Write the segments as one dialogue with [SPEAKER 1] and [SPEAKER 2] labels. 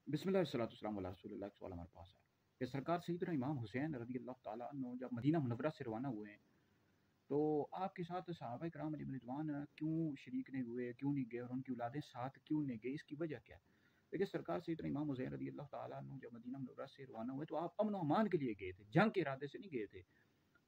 [SPEAKER 1] بسم اللہ والصلاۃ والسلام علی رسول اللہ۔ سوال ہمارے پاس ہے کہ سرکار سیدنا امام حسین رضی اللہ تعالیٰ عنہ جب مدینہ منورہ سے روانہ ہوئے ہیں تو آپ کے ساتھ صحابہ کرام علیہ رضوان کیوں شریک نہیں ہوئے، کیوں نہیں گئے، اور ان کی اولادیں ساتھ کیوں نہیں گئی، اس کی وجہ کیا ہے؟ دیکھیے، سرکار سیدنا امام حسین رضی اللہ تعالیٰ عنہ جب مدینہ منورہ سے روانہ ہوئے تو آپ امن و امان کے لیے گئے تھے، جنگ کے ارادے سے نہیں گئے تھے۔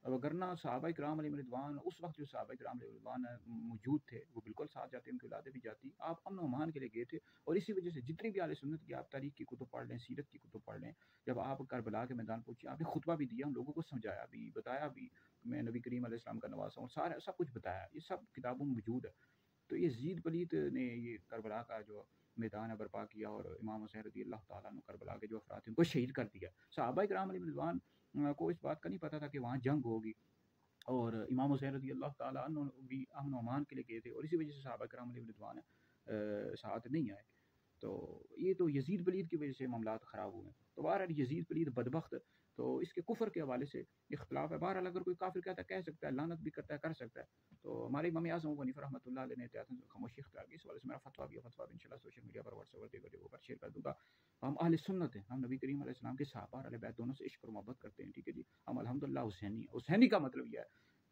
[SPEAKER 1] وگرنہ صحابہ کرام علیہ رضوان اس وقت جو صحابہ کرام علیہ رضوان موجود تھے وہ بالکل ساتھ جاتے، ان کی اولادیں بھی جاتی، آپ امن و امان کے لیے گئے تھے۔ اور اسی وجہ سے جتنی بھی اہل سنت کی آپ تاریخ کی کتب پڑھ لیں، سیرت کی کتب پڑھ لیں، جب آپ کربلا کے میدان پہنچے آپ نے خطبہ بھی دیا، ان لوگوں کو سمجھایا بھی، بتایا بھی میں نبی کریم علیہ السلام کا نواسا ہوں، سارا سب کچھ بتایا، یہ سب کتابوں میں موجود ہے۔ تو یہ یزید پلیت نے یہ کربلا کا جو میدان ہے برپا کیا، اور امام حسین رضی اللہ تعالیٰ عنہ کربلا کے جو افراد تھے ان کو شہید کر دیا۔ صحابہ کرام علیہ رضوان کو اس بات کا نہیں پتہ تھا کہ وہاں جنگ ہوگی، اور امام حسین رضی اللہ تعالیٰ عنہ بھی امن و امان کے لیے گئے تھے، اور اسی وجہ سے صحابہ کرام علیہ رضوان ساتھ نہیں آئے۔ تو یہ تو یزید پلید کی وجہ سے معاملات خراب ہوئے ہیں۔ تو بہرحال یزید پلید بدبخت، تو اس کے کفر کے حوالے سے اختلاف ہے۔ بہرحال اگر کوئی کافر کہتا ہے کہہ سکتا ہے، لعنت بھی کرتا ہے کر سکتا ہے۔ تو ہمارے امام اعظم ابو حنیفہ رحمۃ اللہ علیہ نے احتیاطاً خاموشی اختیار کی، اس والے سے میرا فتویٰ بھی ہے، فتویٰ بھی انشاءاللہ سوشل میڈیا پر، واٹس ایپ پر، دیگر جگہوں پر شیئر کر دوں گا۔ ہم اہل سنت ہیں، ہم نبی کریم علیہ السلام کے صحابہ اور اہل بیت دونوں سے عشق اور محبت کرتے ہیں، ٹھیک ہے جی۔ ہم الحمدللہ حسینی ہیں۔ حسینی کا مطلب یہ ہے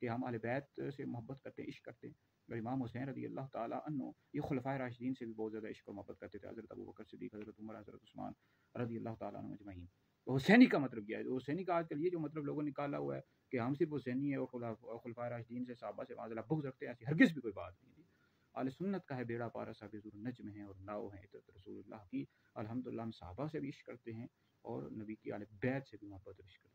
[SPEAKER 1] کہ ہم اہل بیت سے محبت کرتے ہیں، عشق کرتے ہیں۔ اور امام حسین رضی اللہ تعالیٰ عنہ یہ خلفائے راشدین سے بھی بہت زیادہ عشق اور محبت کرتے تھے، حضرت ابوبکر صدیق، حضرت عمر، حضرت عثمان رضی اللہ تعالیٰ عنہ اجمعین۔ تو حسینی کا مطلب کیا ہے؟ حسینی کا آج کل یہ جو مطلب لوگوں نے نکالا ہوا ہے کہ ہم صرف حسینی ہے اور خلفائے راشدین سے صحابہ سے معاذ اللہ بغض رکھتے ہیں، ایسی ہرگز بھی کوئی بات نہیں ہے۔ اہل سنت کا ہے بیڑا پارا، صاحب ظہور نجم ہیں اور ناؤ ہیں عطرت رسول اللہ کی۔ الحمدللہ ہم صحابہ سے بھی عشق کرتے ہیں اور نبی کی اہل بیت سے بھی محبت اور عشق کرتے ہیں۔